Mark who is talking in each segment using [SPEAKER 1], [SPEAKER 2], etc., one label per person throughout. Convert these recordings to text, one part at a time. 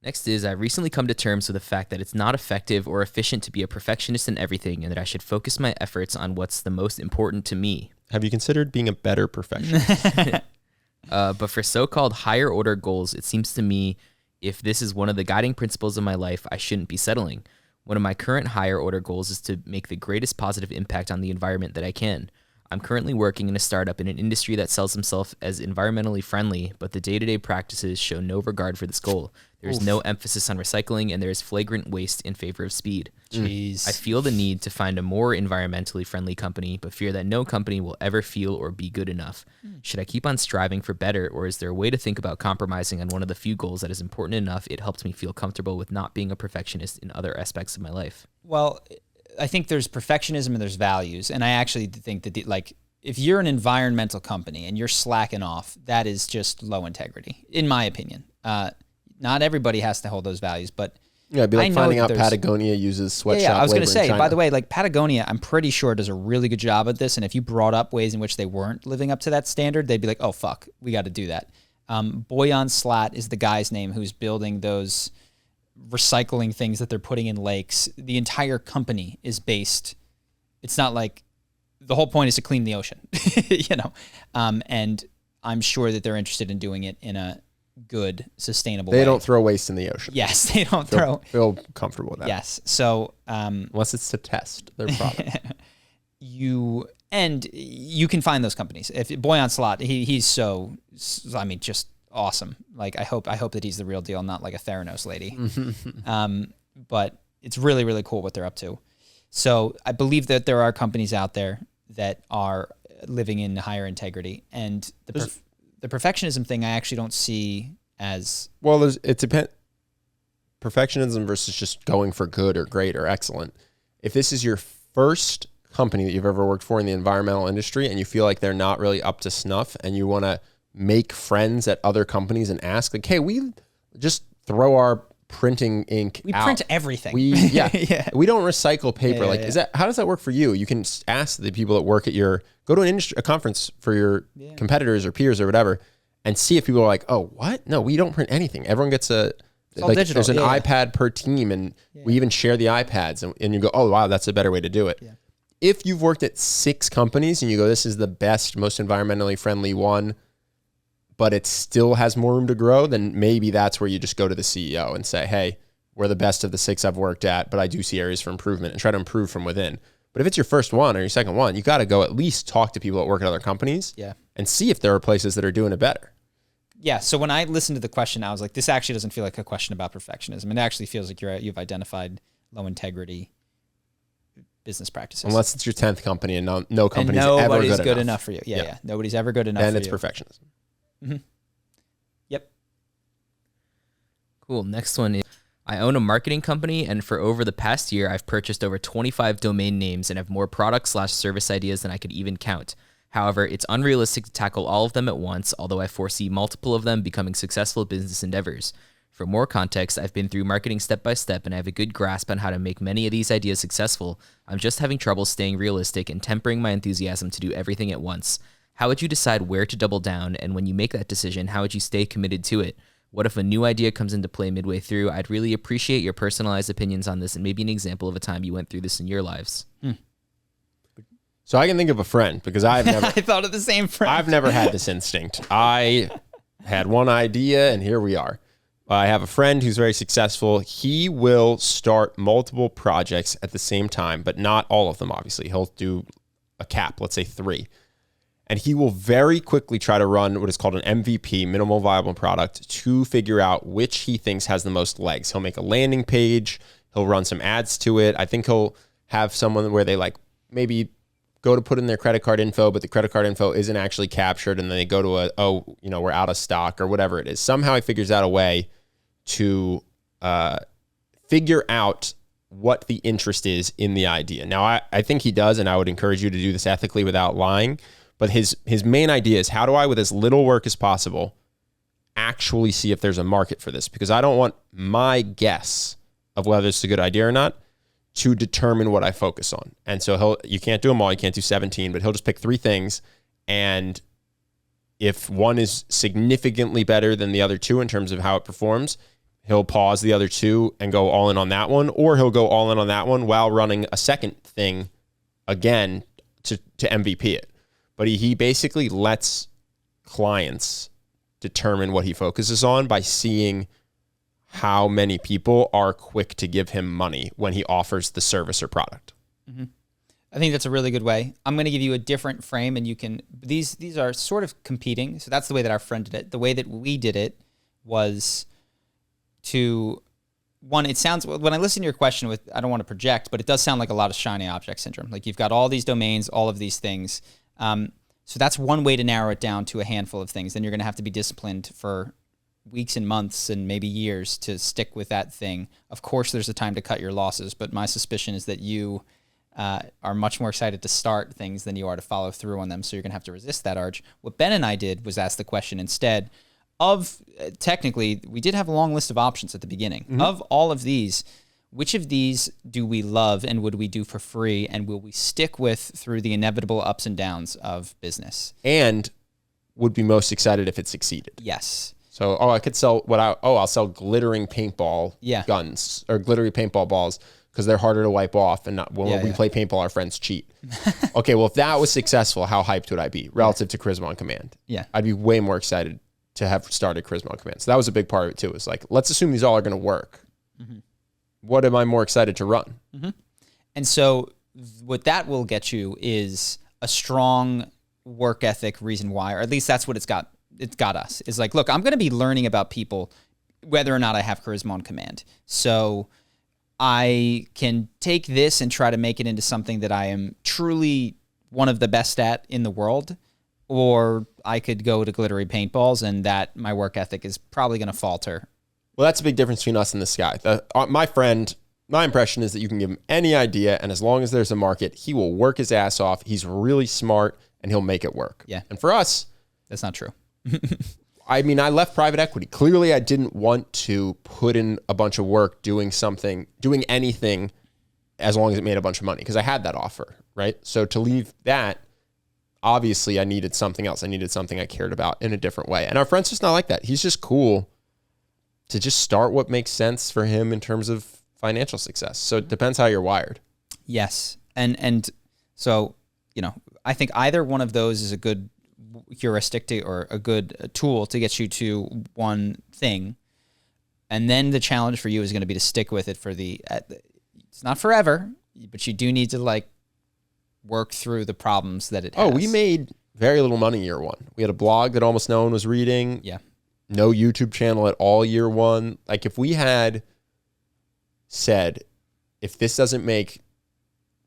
[SPEAKER 1] Next is, I've recently come to terms with the fact that it's not effective or efficient to be a perfectionist in everything, and that I should focus my efforts on what's the most important to me.
[SPEAKER 2] Have you considered being a better perfectionist?
[SPEAKER 1] But for so-called higher order goals, it seems to me if this is one of the guiding principles of my life, I shouldn't be settling. One of my current higher order goals is to make the greatest positive impact on the environment that I can. I'm currently working in a startup in an industry that sells himself as environmentally friendly, but the day-to-day practices show no regard for this goal. There's no emphasis on recycling, and there is flagrant waste in favor of speed.
[SPEAKER 3] Jeez.
[SPEAKER 1] I feel the need to find a more environmentally friendly company, but fear that no company will ever feel or be good enough. Should I keep on striving for better, or is there a way to think about compromising on one of the few goals that is important enough it helped me feel comfortable with not being a perfectionist in other aspects of my life?
[SPEAKER 3] Well, I think there's perfectionism and there's values. And I actually think that if you're an environmental company and you're slacking off, that is just low integrity, in my opinion. Not everybody has to hold those values, but
[SPEAKER 2] Yeah, it'd be like finding out Patagonia uses sweatshop
[SPEAKER 3] Yeah, I was going to
[SPEAKER 2] labor in
[SPEAKER 3] say,
[SPEAKER 2] China.
[SPEAKER 3] by the way, like Patagonia, I'm pretty sure does a really good job at this. And if you brought up ways in which they weren't living up to that standard, they'd be like, oh, fuck, we got to do that. Boyan Slat is the guy's name who's building those recycling things that they're putting in lakes. The entire company is based. It's not like the whole point is to clean the ocean, you know? And I'm sure that they're interested in doing it in a good, sustainable way.
[SPEAKER 2] They don't throw waste in the ocean.
[SPEAKER 3] Yes, they don't
[SPEAKER 2] feel comfortable with that.
[SPEAKER 3] Yes. So
[SPEAKER 2] unless it's to test their product.
[SPEAKER 3] you can find those companies. If Boyan Slat, he's so, I mean, just awesome. Like I hope that he's the real deal, not like a Theranos lady. But it's really, really cool what they're up to. So I believe that there are companies out there that are living in higher integrity, and the perfectionism thing I actually don't see as
[SPEAKER 2] well. It depends. Perfectionism versus just going for good or great or excellent. If this is your first company that you've ever worked for in the environmental industry and you feel like they're not really up to snuff and you want to make friends at other companies and ask like, hey, we just throw our printing ink
[SPEAKER 3] we
[SPEAKER 2] out.
[SPEAKER 3] print everything.
[SPEAKER 2] We don't recycle paper.
[SPEAKER 3] Yeah.
[SPEAKER 2] How does that work for you? You can ask the people that work at go to a conference for your competitors or peers or whatever and see if people are like, oh, what? No, we don't print anything. Everyone gets digital. There's an iPad per team and we even share the iPads and you go, oh, wow, that's a better way to do it. Yeah. If you've worked at 6 companies and you go, this is the best, most environmentally friendly one, but it still has more room to grow, then maybe that's where you just go to the CEO and say, hey, we're the best of the 6 I've worked at, but I do see areas for improvement, and try to improve from within. But if it's your first one or your second one, you got to go at least talk to people that work at other companies and see if there are places that are doing it better.
[SPEAKER 3] Yeah, so when I listened to the question, I was like, this actually doesn't feel like a question about perfectionism. It actually feels like you've identified low integrity business practices.
[SPEAKER 2] Unless it's your 10th company and no company's ever good
[SPEAKER 3] enough for you. Yeah. Nobody's ever good enough
[SPEAKER 2] then
[SPEAKER 3] for
[SPEAKER 2] it's
[SPEAKER 3] you.
[SPEAKER 2] Perfectionism.
[SPEAKER 3] Mm-hmm. Yep.
[SPEAKER 1] Cool. Next one is, I own a marketing company, and for over the past year, I've purchased over 25 domain names and have more product/service ideas than I could even count. However, it's unrealistic to tackle all of them at once, although I foresee multiple of them becoming successful business endeavors. For more context, I've been through marketing step by step, and I have a good grasp on how to make many of these ideas successful. I'm just having trouble staying realistic and tempering my enthusiasm to do everything at once. How would you decide where to double down, and when you make that decision, how would you stay committed to it? What if a new idea comes into play midway through? I'd really appreciate your personalized opinions on this and maybe an example of a time you went through this in your lives.
[SPEAKER 2] So I can think of a friend because I've never...
[SPEAKER 3] I thought of the same friend.
[SPEAKER 2] I've never had this instinct. I had one idea and here we are. I have a friend who's very successful. He will start multiple projects at the same time, but not all of them, obviously. He'll do a cap, let's say 3. And he will very quickly try to run what is called an MVP, minimal viable product, to figure out which he thinks has the most legs. He'll make a landing page. He'll run some ads to it. I think he'll have someone where they maybe go to put in their credit card info, but the credit card info isn't actually captured. And then they go to we're out of stock or whatever it is. Somehow he figures out a way to figure out what the interest is in the idea. Now, I think he does, and I would encourage you to do this ethically without lying. But his main idea is, how do I, with as little work as possible, actually see if there's a market for this? Because I don't want my guess of whether it's a good idea or not to determine what I focus on. And so you can't do them all. You can't do 17, but he'll just pick 3 things. And if one is significantly better than the other 2 in terms of how it performs, he'll pause the other two and go all in on that one, or he'll go all in on that one while running a second thing again to MVP it. But he basically lets clients determine what he focuses on by seeing how many people are quick to give him money when he offers the service or product.
[SPEAKER 3] Mm-hmm. I think that's a really good way. I'm going to give you a different frame, and you can, these are sort of competing. So that's the way that our friend did it. The way that we did it was to, one, it sounds, when I listen to your question with, I don't want to project, but it does sound like a lot of shiny object syndrome. Like you've got all these domains, all of these things. So that's one way to narrow it down to a handful of things. Then you're going to have to be disciplined for weeks and months and maybe years to stick with that thing. Of course, there's a time to cut your losses, but my suspicion is that you are much more excited to start things than you are to follow through on them. So you're going to have to resist that urge. What Ben and I did was ask the question instead of, technically, we did have a long list of options at the beginning. Mm-hmm. Of all of these, which of these do we love and would we do for free and will we stick with through the inevitable ups and downs of business?
[SPEAKER 2] And would be most excited if it succeeded.
[SPEAKER 3] Yes.
[SPEAKER 2] So, I could sell I'll sell glittering paintball guns or glittery paintball balls because they're harder to wipe off, and not when we play paintball, our friends cheat. Okay, well, if that was successful, how hyped would I be relative to Charisma on Command?
[SPEAKER 3] Yeah.
[SPEAKER 2] I'd be way more excited to have started Charisma on Command. So that was a big part of it too. It's like, let's assume these all are going to work. Mm-hmm. What am I more excited to run?
[SPEAKER 3] Mm-hmm. And so what that will get you is a strong work ethic reason why, or at least that's what it's got us. Is like, look, I'm going to be learning about people whether or not I have Charisma on Command. So I can take this and try to make it into something that I am truly one of the best at in the world, or I could go to glittery paintballs and that my work ethic is probably going to falter. Well,
[SPEAKER 2] that's a big difference between us and this guy. My friend, my impression is that you can give him any idea, and as long as there's a market, he will work his ass off. He's really smart, and he'll make it work.
[SPEAKER 3] Yeah.
[SPEAKER 2] And for us,
[SPEAKER 3] that's not true.
[SPEAKER 2] I mean, I left private equity. Clearly, I didn't want to put in a bunch of work doing anything as long as it made a bunch of money, because I had that offer, right? So to leave that, obviously, I needed something else. I needed something I cared about in a different way. And our friend's just not like that. He's just cool to just start what makes sense for him in terms of financial success. So it depends how you're wired.
[SPEAKER 3] Yes. And so, I think either one of those is a good heuristic or a good tool to get you to one thing. And then the challenge for you is going to be to stick with it for it's not forever, but you do need to work through the problems that it has.
[SPEAKER 2] Oh, we made very little money year one. We had a blog that almost no one was reading.
[SPEAKER 3] Yeah.
[SPEAKER 2] No YouTube channel at all year one. Like if we had said, if this doesn't make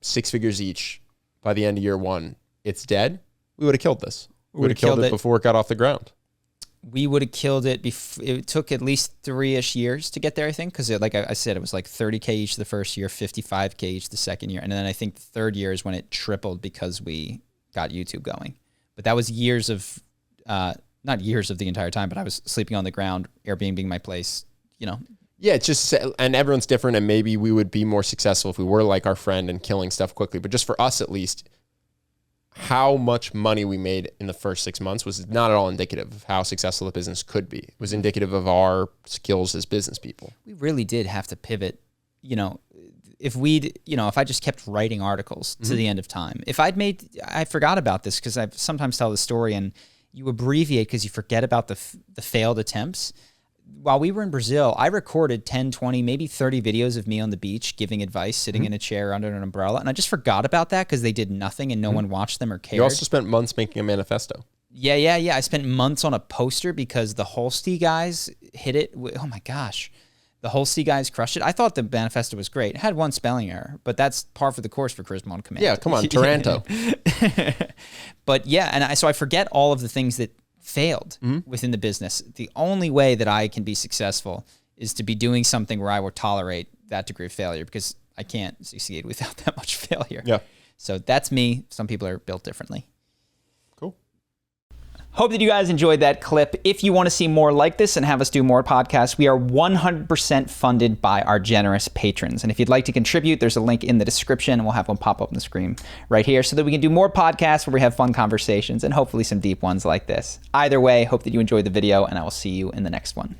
[SPEAKER 2] 6 figures each by the end of year one, it's dead, we would have killed this. We would have killed it before it got off the ground.
[SPEAKER 3] We would have killed it. It took at least 3-ish years to get there, I think, because like I said, it was like 30K each the first year, 55K each the second year. And then I think the third year is when it tripled because we got YouTube going. But that was years of, not years of the entire time, but I was sleeping on the ground, Airbnb being my place,
[SPEAKER 2] Yeah, it's just, and everyone's different, and maybe we would be more successful if we were like our friend and killing stuff quickly. But just for us, at least, how much money we made in the first 6 months was not at all indicative of how successful the business could be. It was indicative of our skills as business people.
[SPEAKER 3] We really did have to pivot. If I just kept writing articles to the end of time, I forgot about this because I sometimes tell the story and you abbreviate because you forget about the failed attempts. While we were in Brazil, I recorded 10, 20, maybe 30 videos of me on the beach giving advice, sitting in a chair under an umbrella. And I just forgot about that because they did nothing and no one watched them or cared.
[SPEAKER 2] You also spent months making a manifesto.
[SPEAKER 3] Yeah. I spent months on a poster because the Holstey guys hit it. Oh my gosh. The Holstey guys crushed it. I thought the manifesto was great. It had one spelling error, but that's par for the course for Charisma on Command.
[SPEAKER 2] Yeah, come on, Taranto.
[SPEAKER 3] But yeah, so I forget all of the things that failed within the business. The only way that I can be successful is to be doing something where I will tolerate that degree of failure because I can't succeed without that much failure.
[SPEAKER 2] Yeah.
[SPEAKER 3] So that's me. Some people are built differently.
[SPEAKER 2] Cool.
[SPEAKER 3] Hope that you guys enjoyed that clip. If you want to see more like this and have us do more podcasts, we are 100% funded by our generous patrons. And if you'd like to contribute, there's a link in the description, and we'll have one pop up on the screen right here so that we can do more podcasts where we have fun conversations and hopefully some deep ones like this. Either way, hope that you enjoyed the video, and I will see you in the next one.